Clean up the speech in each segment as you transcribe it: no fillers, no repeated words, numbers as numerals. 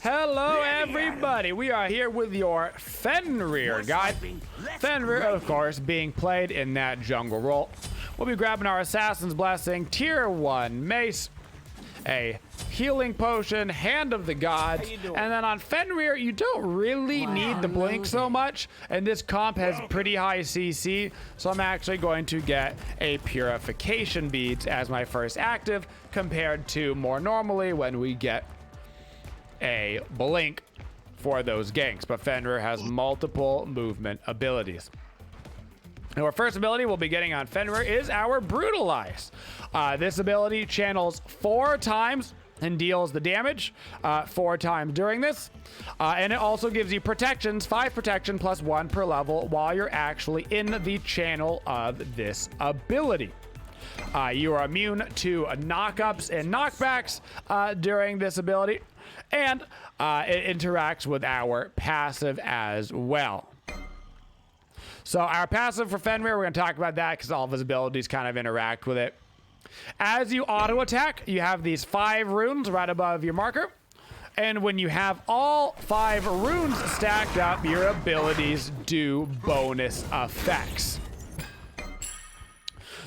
Hello everybody, we are here with your Fenrir guide. Fenrir, of course, being played in that jungle role. We'll be grabbing our Assassin's Blessing, Tier 1 Mace, a healing potion, Hand of the Gods, and then on Fenrir, you don't really need the blink so much, and this comp has pretty high CC, so I'm actually going to get a Purification Beads as my first active, compared to more normally when we get a blink for those ganks. But Fenrir has multiple movement abilities. Our first ability we'll be getting on Fenrir is our Brutalize. This ability channels 4 times and deals the damage 4 times during this. And it also gives you protections, 5 protection plus 1 per level while you're actually in the channel of this ability. You are immune to knockups and knockbacks during this ability, and it interacts with our passive as well. So our passive for Fenrir, we're going to talk about that because all of his abilities kind of interact with it. As you auto attack, you have these 5 runes right above your marker. And when you have all 5 runes stacked up, your abilities do bonus effects.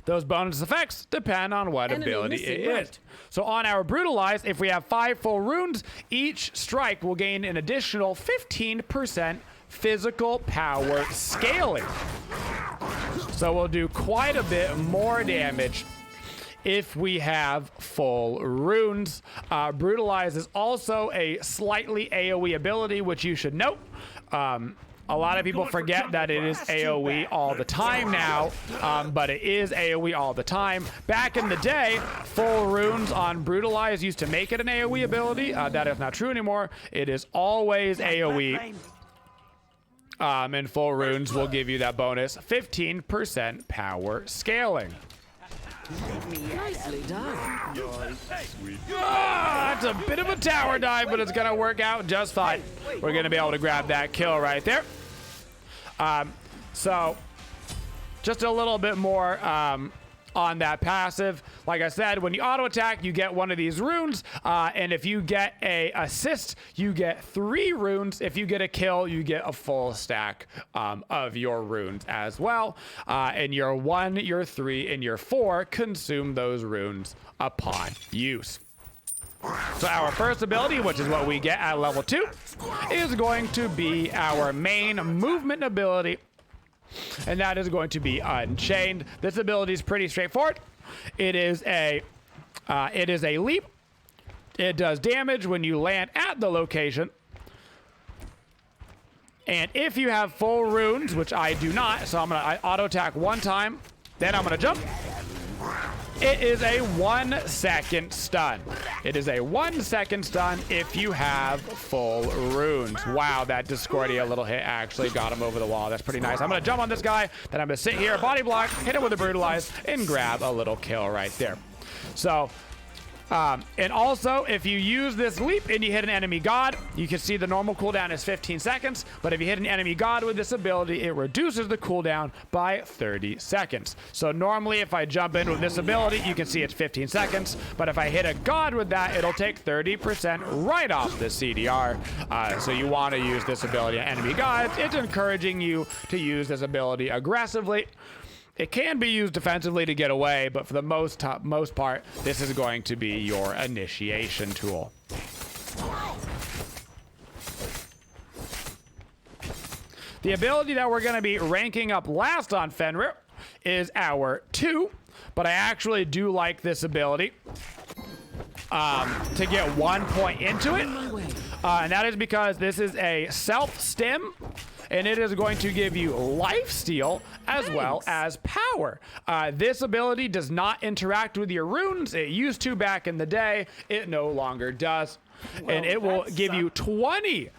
Those bonus effects depend on what ability it is. So on our Brutalize, if we have 5 full runes, each strike will gain an additional 15% physical power scaling. So we'll do quite a bit more damage if we have full runes. Brutalize is also a slightly AoE ability, which you should note. A lot of people forget that it is AoE all the time now, but it is AoE all the time. Back in the day, full runes on Brutalize used to make it an AoE ability. That is not true anymore. It is always AoE. And full runes will give you that bonus 15% power scaling. Nicely done. That's a bit of a tower dive, but it's gonna work out just fine. We're gonna be able to grab that kill right there. So just a little bit more on that passive. Like I said, when you auto attack, you get one of these runes, and if you get a assist, you get 3 runes. If you get a kill, you get a full stack of your runes as well. And your 1, your 3, and your 4 consume those runes upon use. So our first ability, which is what we get at level 2, is going to be our main movement ability, and that is going to be Unchained. This ability is pretty straightforward. It is a leap. It does damage when you land at the location. And if you have full runes, which I do not, so I'm gonna auto attack 1 time, then I'm gonna jump. It is a 1-second stun. It is a 1-second stun if you have full runes. Wow, that Discordia little hit actually got him over the wall. That's pretty nice. I'm gonna jump on this guy, then I'm gonna sit here, body block, hit him with a Brutalize, and grab a little kill right there. So, and also, if you use this leap and you hit an enemy god, you can see the normal cooldown is 15 seconds, but if you hit an enemy god with this ability, it reduces the cooldown by 30 seconds. So normally, if I jump in with this ability, you can see it's 15 seconds, but if I hit a god with that, it'll take 30% right off the CDR. So you want to use this ability on enemy gods. It's encouraging you to use this ability aggressively. It can be used defensively to get away, but for the most part, this is going to be your initiation tool. The ability that we're going to be ranking up last on Fenrir is our 2, but I actually do like this ability to get 1 point into it, and that is because this is a self-stim, and it is going to give you lifesteal as well as power. This ability does not interact with your runes. It used to back in the day. It no longer does. Well, and it will give you 20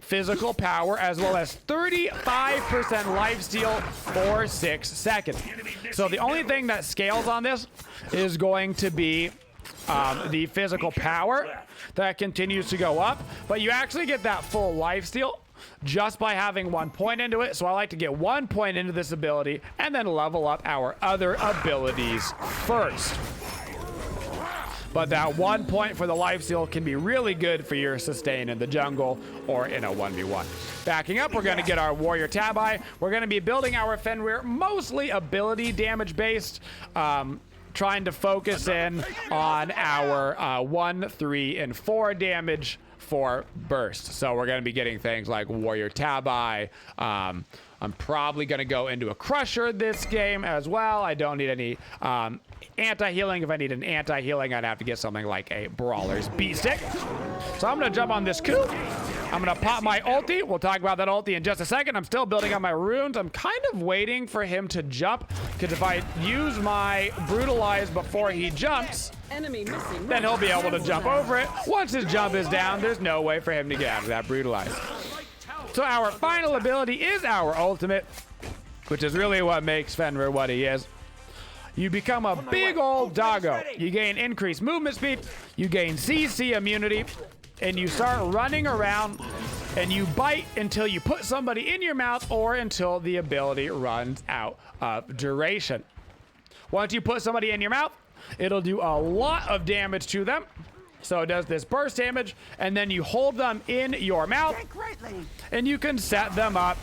physical power as well as 35% lifesteal for 6 seconds. So the only thing that scales on this is going to be the physical power that continues to go up, but you actually get that full lifesteal just by having 1 point into it. So I like to get 1 point into this ability and then level up our other abilities first. but that 1 point for the life steal can be really good for your sustain in the jungle or in a 1v1. Backing up, we're going to get our warrior Tabi. We're going to be building our Fenrir mostly ability damage based, trying to focus in on our 1, 3, and 4 damage for burst. So we're going to be getting things like warrior Tabi. I'm probably going to go into a crusher this game as well. I don't need any anti-healing. If I need an anti-healing, I'd have to get something like a brawler's B-stick. So I'm going to jump on this coup. I'm going to pop my ulti. We'll talk about that ulti in just a second. I'm still building on my runes. I'm kind of waiting for him to jump, because if I use my brutalize before he jumps, then he'll be able to jump over it. Once his jump is down, there's no way for him to get out of that brutalize. So our final ability is our ultimate, which is really what makes Fenrir what he is. You become a big old doggo. You gain increased movement speed, you gain CC immunity, and you start running around and you bite until you put somebody in your mouth or until the ability runs out of duration. Once you put somebody in your mouth, it'll do a lot of damage to them. So it does this burst damage, and then you hold them in your mouth, and you can set them up.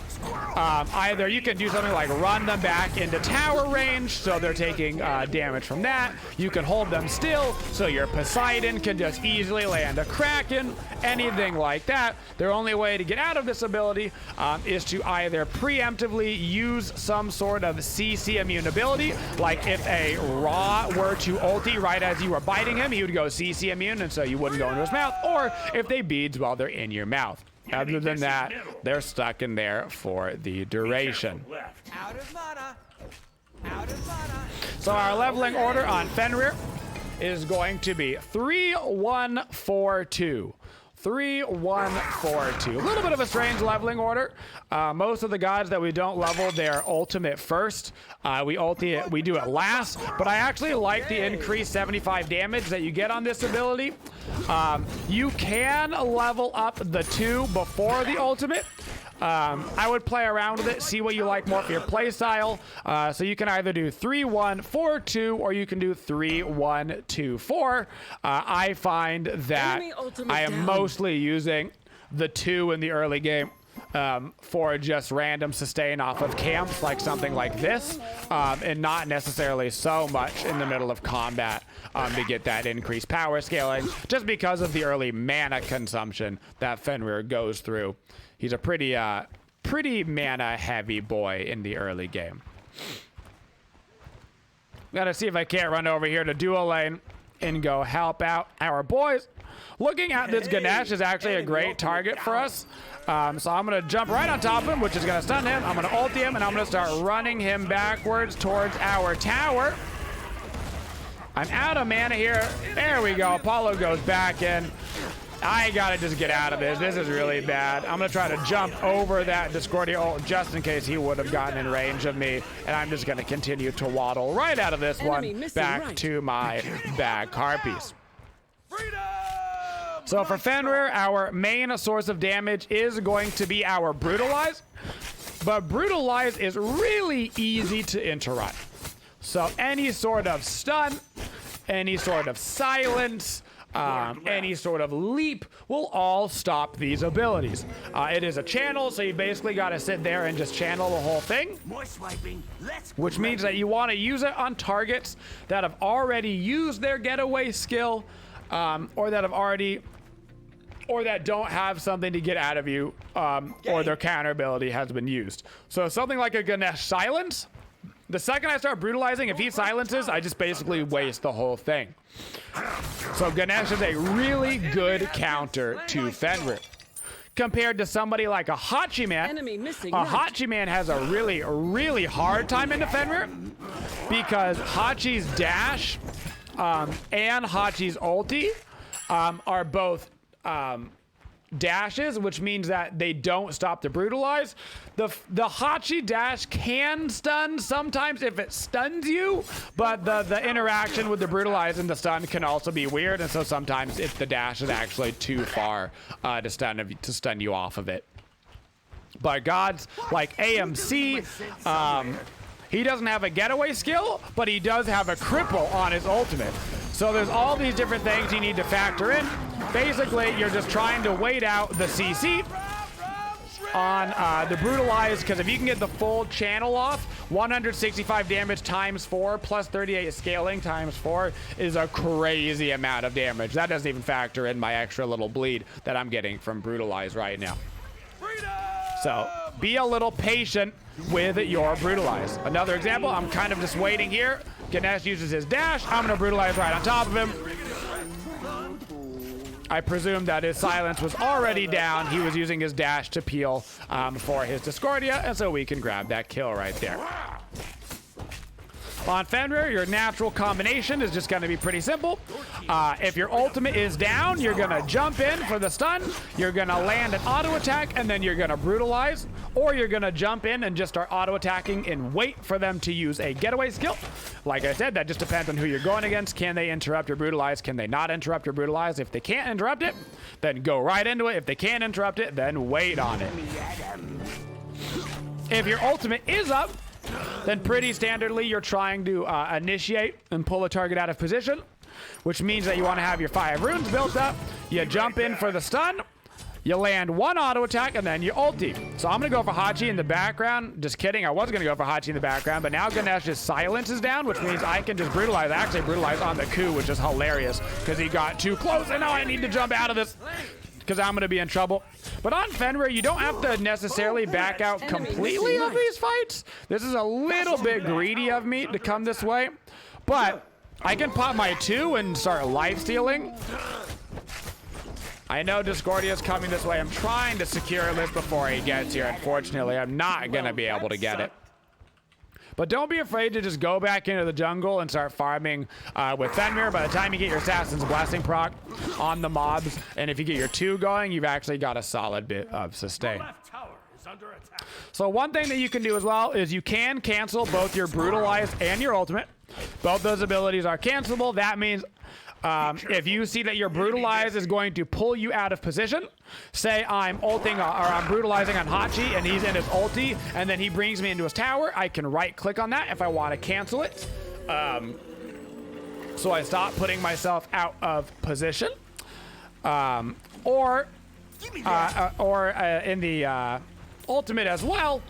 Either you can do something like run them back into tower range, so they're taking damage from that. You can hold them still, so your Poseidon can just easily land a Kraken, anything like that. Their only way to get out of this ability is to either preemptively use some sort of CC immune ability, like if a Ra were to ulti right as you were biting him, he would go CC immune, and so you wouldn't go into his mouth, or if they beads while they're in your mouth. Other than that, they're stuck in there for the duration. So our leveling order on Fenrir is going to be 3-1-4-2. 3-1-4-2. A little bit of a strange leveling order. Most of the gods that we don't level their ultimate first. We do it last, but I actually like the increased 75 damage that you get on this ability. You can level up the 2 before the ultimate. I would play around with it, see what you like more for your play style. So you can either do 3-1-4-2 or you can do 3-1-2-4. I find that I am mostly using the 2 in the early game for just random sustain off of camps, like something like this, and not necessarily so much in the middle of combat to get that increased power scaling, just because of the early mana consumption that Fenrir goes through. He's a pretty mana heavy boy in the early game. Gotta see if I can't run over here to dual lane and go help out our boys. Looking at this Ganesh is actually a great target for us. So I'm gonna jump right on top of him, which is gonna stun him. I'm gonna ulti him, and I'm gonna start running him backwards towards our tower. I'm out of mana here. There we go. Apollo goes back in. I gotta just get out of this. This is really bad. I'm gonna try to jump over that Discordia ult just in case he would have gotten in range of me, and I'm just gonna continue to waddle right out of this one back to my bag harpies. So for Fenrir, our main source of damage is going to be our Brutalize, but Brutalize is really easy to interrupt. So any sort of stun, any sort of silence, any sort of leap will all stop these abilities. It is a channel, so you basically got to sit there and just channel the whole thing, which means that you want to use it on targets that have already used their getaway skill, or that don't have something to get out of you, or their counter ability has been used. So something like a Ganesh silence, the second I start brutalizing, if he silences, I just basically waste the whole thing. So Ganesh is a really good counter to Fenrir. Compared to somebody like a Hachiman, a Hachiman has a really hard time into Fenrir, because Hachi's dash and Hachi's ulti are both dashes, which means that they don't stop the brutalize. The Hachi dash can stun sometimes if it stuns you, but the interaction with the brutalize and the stun can also be weird, and so sometimes if the dash is actually too far to stun you off of it. But gods like AMC, he doesn't have a getaway skill, but he does have a cripple on his ultimate. So there's all these different things you need to factor in. Basically, you're just trying to wait out the CC on the Brutalize, because if you can get the full channel off, 165 damage times 4 plus 38 scaling times 4 is a crazy amount of damage. That doesn't even factor in my extra little bleed that I'm getting from Brutalize right now. So be a little patient with your Brutalize. Another example, I'm kind of just waiting here. Ganesh uses his dash. I'm going to Brutalize right on top of him. I presume that his silence was already down. He was using his dash to peel for his Discordia, and so we can grab that kill right there. On Fenrir, your natural combination is just going to be pretty simple. If your ultimate is down, you're going to jump in for the stun, you're going to land an auto attack, and then you're going to Brutalize, or you're going to jump in and just start auto attacking and wait for them to use a getaway skill. Like I said, that just depends on who you're going against. Can they interrupt your Brutalize? Can they not interrupt your Brutalize? If they can't interrupt it, then go right into it. If they can't interrupt it, then wait on it. If your ultimate is up, then pretty standardly, you're trying to initiate and pull a target out of position, which means that you want to have your 5 runes built up. You jump in for the stun, you land 1 auto attack, and then you ulti. So I'm going to go for Hachi in the background. Just kidding, I was going to go for Hachi in the background, but now Ganesh's silence is down, which means I can just Brutalize. Actually Brutalize on the coup, which is hilarious, because he got too close, and now I need to jump out of this, because I'm going to be in trouble. But on Fenrir, you don't have to necessarily back out completely of these fights. This is a little bit greedy of me to come this way, but I can pop my 2 and start life-stealing. I know Discordia is coming this way. I'm trying to secure this before he gets here. Unfortunately, I'm not going to be able to get it. But don't be afraid to just go back into the jungle and start farming with Fenrir. By the time you get your Assassin's Blessing proc on the mobs, and if you get your 2 going, you've actually got a solid bit of sustain. So one thing that you can do as well is you can cancel both your Brutalize and your ultimate. Both those abilities are cancelable. That means if you see that your Brutalize is going to pull you out of position, say I'm ulting or I'm Brutalizing on Hachi and he's in his ulti and then he brings me into his tower, I can right click on that if I want to cancel it. So I stop putting myself out of position. Or in the ultimate as well,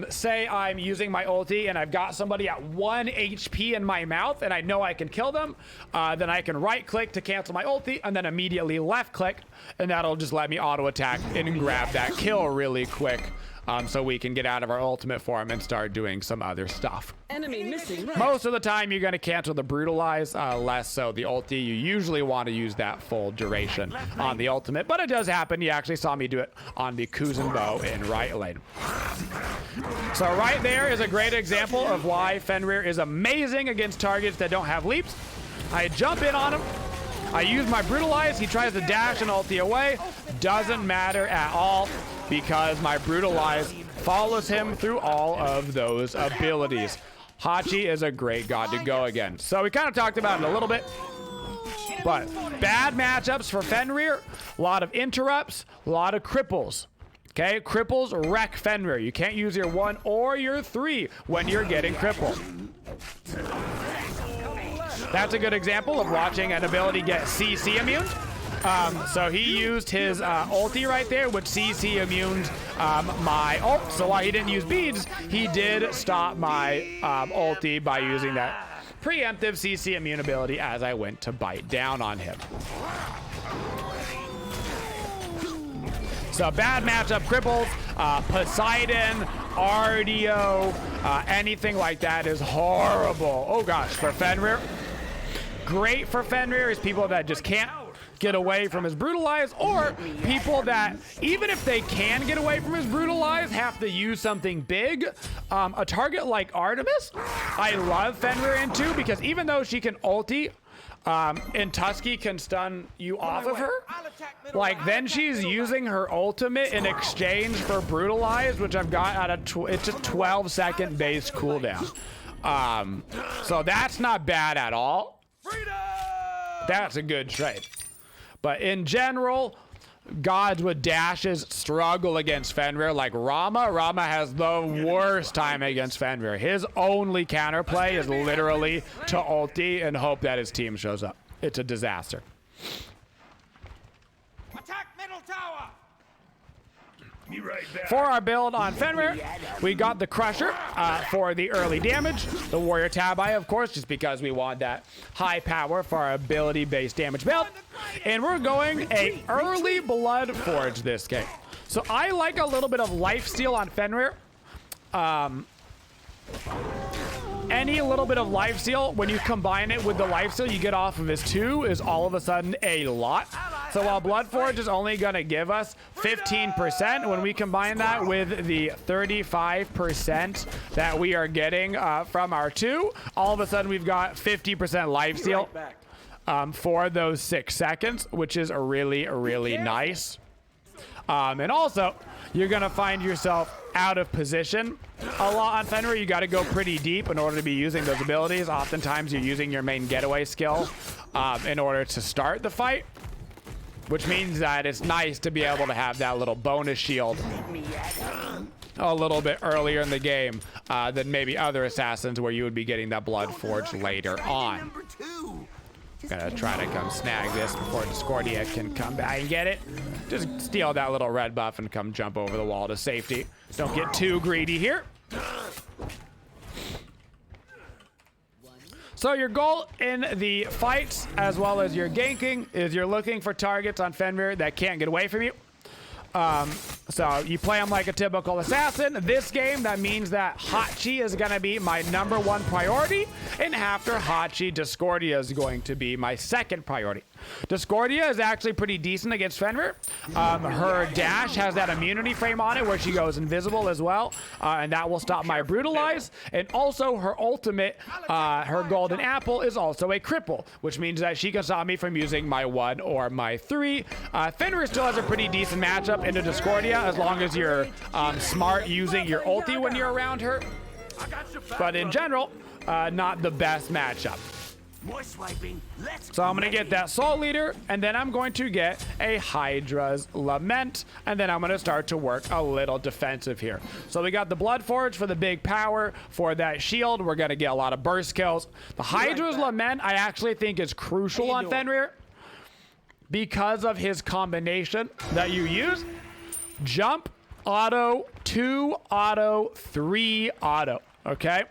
say I'm using my ulti and I've got somebody at 1 HP in my mouth and I know I can kill them, then I can right click to cancel my ulti and then immediately left click, and that'll just let me auto attack and grab that kill really quick, so we can get out of our ultimate form and start doing some other stuff. Enemy missing. Most of the time you're going to cancel the Brutalize, less so the ulti. You usually want to use that full duration on the ultimate, but it does happen. You actually saw me do it on the Kuzenbo in right lane. So right there is a great example of why Fenrir is amazing against targets that don't have leaps. I jump in on him, I use my Brutalize, he tries to dash and ulti away. Doesn't matter at all, because my Brutalize follows him through all of those abilities. Hachi is a great god to go against. So we kind of talked about it a little bit, but bad matchups for Fenrir, a lot of interrupts, a lot of cripples. Okay, cripples wreck Fenrir. You can't use your 1 or your 3 when you're getting crippled. That's a good example of watching an ability get CC immune. So he used his ulti right there, which CC immuned my ult. So while he didn't use beads, he did stop my ulti by using that preemptive CC immune ability as I went to bite down on him. So bad matchup, cripples, Poseidon, RDO, anything like that is horrible. Oh gosh, for Fenrir. Great for Fenrir is people that just can't get away from his Brutalize, or people that, even if they can get away from his Brutalize, have to use something big. A target like Artemis, I love Fenrir into, because even though she can ulti, and Tusky can stun you off of her, like then she's using her ultimate in exchange for Brutalize, which I've got at it's a 12-second base cooldown. So that's not bad at all. That's a good trade. But in general, gods with dashes struggle against Fenrir, like Rama. Rama has the worst time against Fenrir. His only counterplay is literally to ulti and hope that his team shows up. It's a disaster. Attack middle tower. Be right back. For our build on Fenrir, we got the Crusher for the early damage. The Warrior Tabi, of course, just because we want that high power for our ability-based damage build. And we're going a early Blood Forge this game. So I like a little bit of lifesteal on Fenrir. Any little bit of lifesteal, when you combine it with the lifesteal you get off of his 2, is all of a sudden a lot. So while Bloodforge is only going to give us 15%, when we combine that with the 35% that we are getting from our 2, all of a sudden we've got 50% lifesteal for those 6 seconds, which is really, really nice. And also, you're going to find yourself out of position a lot on Fenrir. You got to go pretty deep in order to be using those abilities. Oftentimes, you're using your main getaway skill in order to start the fight, which means that it's nice to be able to have that little bonus shield a little bit earlier in the game than maybe other assassins where you would be getting that Blood Forge later on. Gonna try to come snag this before Discordia can come back and get it. Just steal that little red buff and come jump over the wall to safety. Don't get too greedy here. So your goal in the fights, as well as your ganking, is you're looking for targets on Fenrir that can't get away from you. So you play him like a typical assassin. This game, that means that Hachi is going to be my #1 priority, and after Hachi, Discordia is going to be my 2nd priority. Discordia is actually pretty decent against Fenrir. Her dash has that immunity frame on it where she goes invisible as well, and that will stop my Brutalize. And also her ultimate, her golden apple, is also a cripple, which means that she can stop me from using my 1 or my 3. Fenrir still has a pretty decent matchup into Discordia as long as you're smart using your ulti when you're around her. But in general, not the best matchup. So I'm going to get that Soul Leader, and then I'm going to get a Hydra's Lament, and then I'm going to start to work a little defensive here. So we got the Blood Forge for the big power. For that shield, we're going to get a lot of burst kills. The Hydra's Lament, I actually think, is crucial on Fenrir because of his combination that you use. Jump, auto, 2, auto, 3, auto. Okay?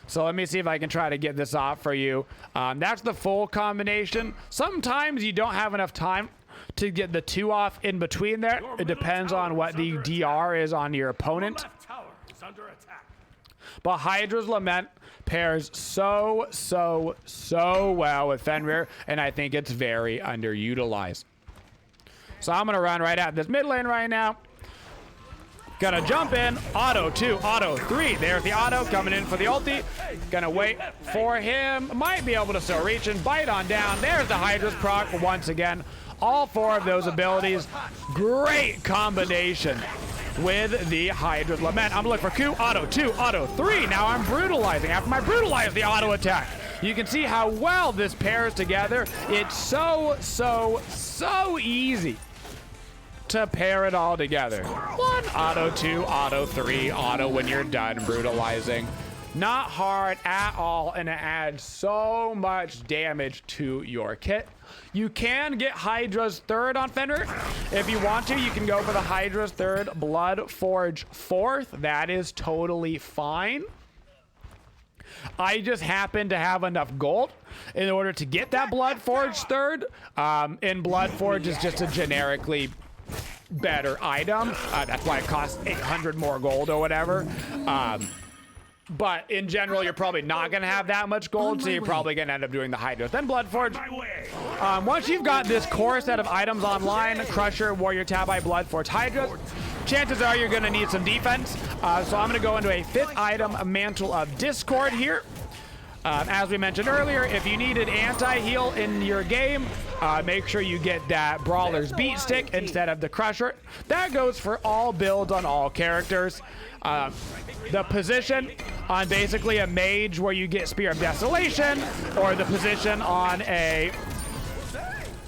So let me see if I can try to get this off for you. That's the full combination. Sometimes you don't have enough time to get the 2 off in between there. It depends on what the DR is on your opponent. But Hydra's Lament pairs so well with Fenrir, and I think it's very underutilized. So I'm going to run right at this mid lane right now. Gonna jump in, auto 2, auto 3. There's the auto coming in for the ulti. Gonna wait for him. Might be able to still reach and bite on down. There's the Hydra's proc once again. All 4 of those abilities. Great combination with the Hydra's Lament. I'm looking for Q, auto 2, auto 3. Now I'm brutalizing. After my brutalize, the auto attack. You can see how well this pairs together. It's so easy to pair it all together. 1, auto 2, auto 3, auto when you're done brutalizing. Not hard at all, and it adds so much damage to your kit. You can get Hydra's 3rd on Fenrir. If you want to, you can go for the Hydra's 3rd, Blood Forge 4th. That is totally fine. I just happen to have enough gold in order to get that Blood Forge 3rd. And Blood Forge is just a generically better item. That's why it costs 800 more gold or whatever. But in general, you're probably not going to have that much gold, so you're probably going to end up doing the Hydra. Then Blood Forge. Once you've got this core set of items online, Crusher, Warrior Tabi, Blood Forge, Hydra, chances are you're going to need some defense. So I'm going to go into a 5th item, a Mantle of Discord here. As we mentioned earlier, if you need an anti-heal in your game, make sure you get that Brawler's Beat Stick instead of the Crusher. That goes for all builds on all characters. The position on basically a mage where you get Spear of Desolation, or the position on a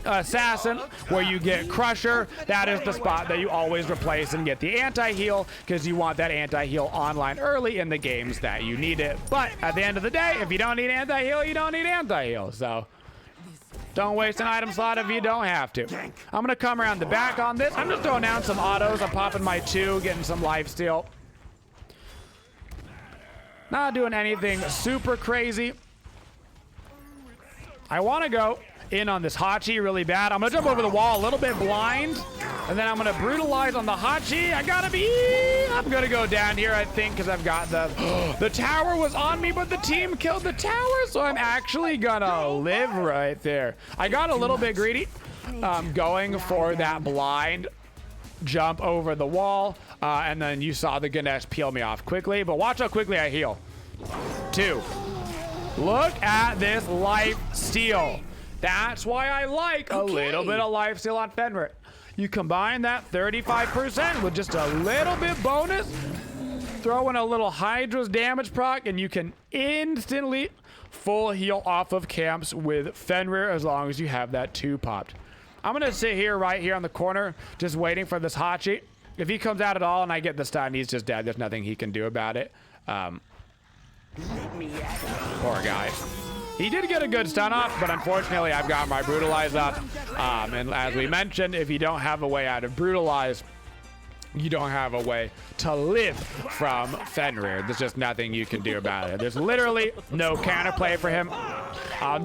assassin where you get Crusher, that is the spot that you always replace and get the anti-heal, because you want that anti-heal online early in the games that you need it. But at the end of the day, if you don't need anti-heal, you don't need anti-heal. So don't waste an item slot if you don't have to. I'm gonna come around the back on this. I'm just throwing down some autos. I'm popping my 2, getting some lifesteal. Not doing anything super crazy. I want to go in on this Hachi really bad. I'm going to jump over the wall a little bit blind. And then I'm going to brutalize on the Hachi. I'm going to go down here, I think, because I've got the tower was on me, but the team killed the tower. So I'm actually going to live right there. I got a little bit greedy going for that blind jump over the wall. And then you saw the Ganesh peel me off quickly. But watch how quickly I heal. 2. Look at this life steal. That's why I like a little bit of life steal on Fenrir. You combine that 35% with just a little bit bonus, throw in a little Hydra's damage proc, and you can instantly full heal off of camps with Fenrir as long as you have that 2 popped. I'm gonna sit here right here on the corner just waiting for this Hachi. If he comes out at all and I get the stun, he's just dead. There's nothing he can do about it. Poor guy. He did get a good stun off, but unfortunately I've got my Brutalize up. And as we mentioned, if you don't have a way out of Brutalize, you don't have a way to live from Fenrir. There's just nothing you can do about it. There's literally no counterplay for him.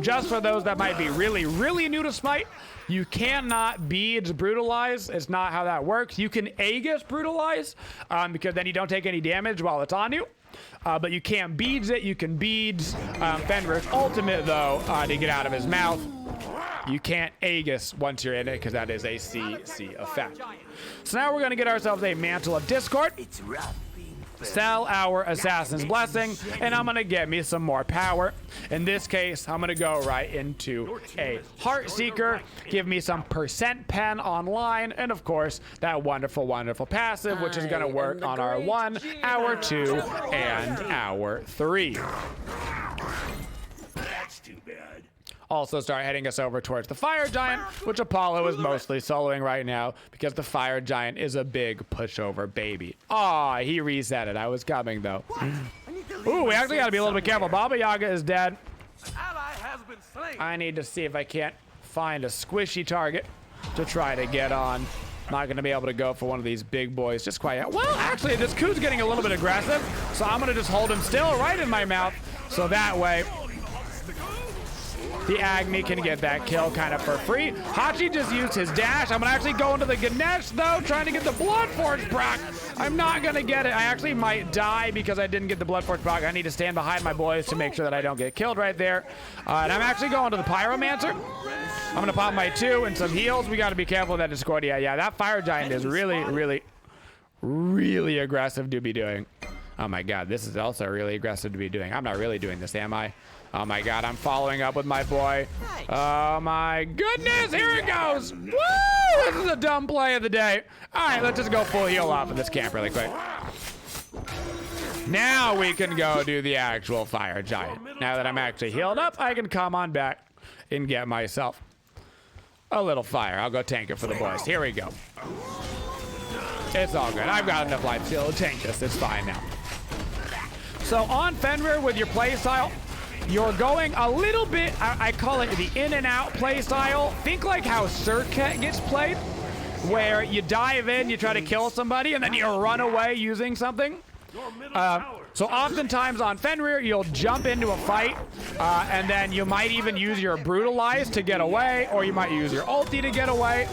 Just for those that might be really, really new to Smite, you cannot beads Brutalize. It's not how that works. You can Aegis Brutalize because then you don't take any damage while it's on you. But you can't beads it. You can beads Fenrir's ultimate, though, to get out of his mouth. You can't Aegis once you're in it because that is a CC effect. So now we're going to get ourselves a Mantle of Discord. Sell our Assassin's Blessing, and I'm going to get me some more power. In this case, I'm going to go right into a Heart Seeker, give me some percent pen online, and of course, that wonderful, wonderful passive, which is going to work on our 1, our 2, and our 3. That's too bad. Also start heading us over towards the Fire Giant, which Apollo is mostly soloing right now because the Fire Giant is a big pushover baby. Aw, he reset it. I was coming, though. Ooh, we actually got to be a little bit careful. Baba Yaga is dead. I need to see if I can't find a squishy target to try to get on. Not going to be able to go for one of these big boys just quite yet. Well, actually, this Ku's getting a little bit aggressive, so I'm going to just hold him still right in my mouth, so that way the Agni can get that kill kind of for free. Hachi just used his dash. I'm gonna actually go into the Ganesh though, trying to get the Blood Force proc. I'm not gonna get it. I actually might die because I didn't get the Blood Force proc. I need to stand behind my boys to make sure that I don't get killed right there. And I'm actually going to the Pyromancer. I'm gonna pop my 2 and some heals. We gotta be careful of that Discord. Yeah, that Fire Giant is really, really, really aggressive to be doing. Oh my God, this is also really aggressive to be doing. I'm not really doing this, am I? Oh my God, I'm following up with my boy. Oh my goodness, here it goes. Woo! This is a dumb play of the day. All right, let's just go full heal off of this camp really quick. Now we can go do the actual Fire Giant. Now that I'm actually healed up, I can come on back and get myself a little fire. I'll go tank it for the boys. Here we go. It's all good. I've got enough life steal to tank this. It's fine now. So on Fenrir with your playstyle, you're going a little bit, I call it the in and out play style. Think like how Circuit gets played, where you dive in, you try to kill somebody, and then you run away using something. So oftentimes on Fenrir, you'll jump into a fight, and then you might even use your Brutalize to get away, or you might use your ulti to get away.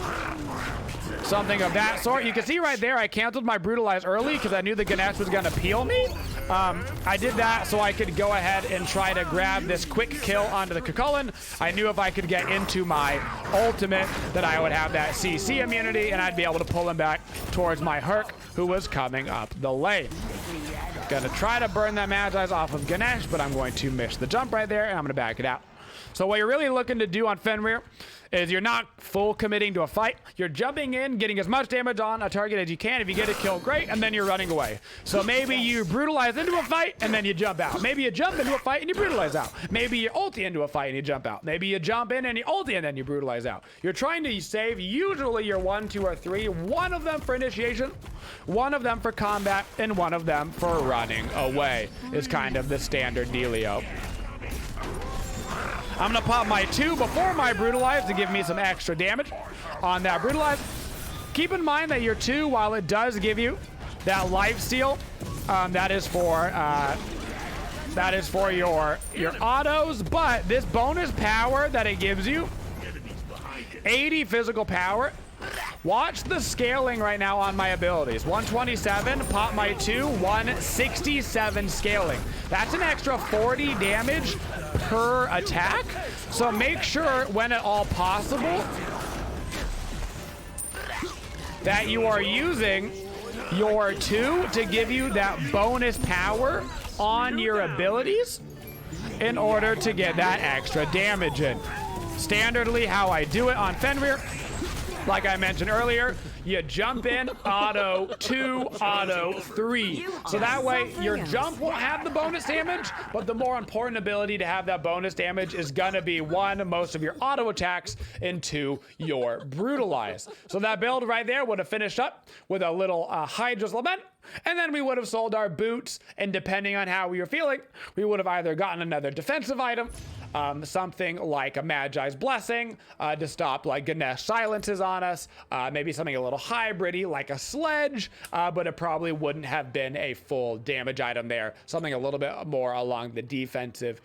Something of that sort. You can see right there, I canceled my Brutalize early because I knew the Ganesh was going to peel me. I did that so I could go ahead and try to grab this quick kill onto the Kukulkan. I knew if I could get into my ultimate that I would have that CC immunity and I'd be able to pull him back towards my Herc who was coming up the lane. Gonna try to burn that Magi's off of Ganesh, but I'm going to miss the jump right there and I'm gonna back it out. So what you're really looking to do on Fenrir is you're not full committing to a fight. You're jumping in, getting as much damage on a target as you can. If you get a kill, great, and then you're running away. So maybe you brutalize into a fight and then you jump out. Maybe you jump into a fight and you brutalize out. Maybe you ulti into a fight and you jump out. Maybe you jump in and you ulti and then you brutalize out. You're trying to save usually your 1, 2, or 3. One of them for initiation, one of them for combat, and one of them for running away is kind of the standard dealio. I'm gonna pop my 2 before my brutalize to give me some extra damage on that brutalize. Keep in mind that your 2, while it does give you that life steal, that is for your autos, but this bonus power that it gives you, 80 physical power. Watch the scaling right now on my abilities. 127, pop my 2, 167 scaling. That's an extra 40 damage per attack. So make sure when at all possible that you are using your 2 to give you that bonus power on your abilities in order to get that extra damage in. Standardly, how I do it on Fenrir, like I mentioned earlier, you jump in, auto 2, auto 3. So that way your jump won't have the bonus damage, but the more important ability to have that bonus damage is gonna be 1, most of your auto attacks, and 2, your brutalize. So that build right there would have finished up with a little Hydra's Lament, and then we would have sold our boots, and depending on how we were feeling, we would have either gotten another defensive item, something like a Magi's Blessing to stop like Ganesh silences on us, maybe something a little hybridy like a sledge, but it probably wouldn't have been a full damage item there. Something a little bit more along the defensive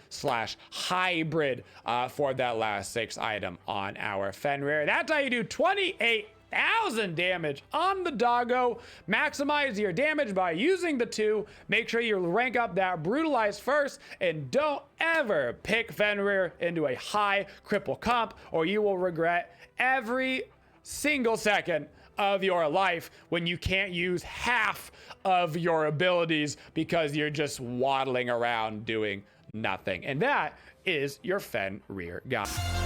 slash hybrid for that last 6 item on our Fenrir. That's how you do 28,000 damage on the doggo. Maximize your damage by using the 2. Make sure you rank up that brutalize first, and don't ever pick Fenrir into a high cripple comp, or you will regret every single second of your life when you can't use half of your abilities because you're just waddling around doing nothing. And that is your Fenrir guide.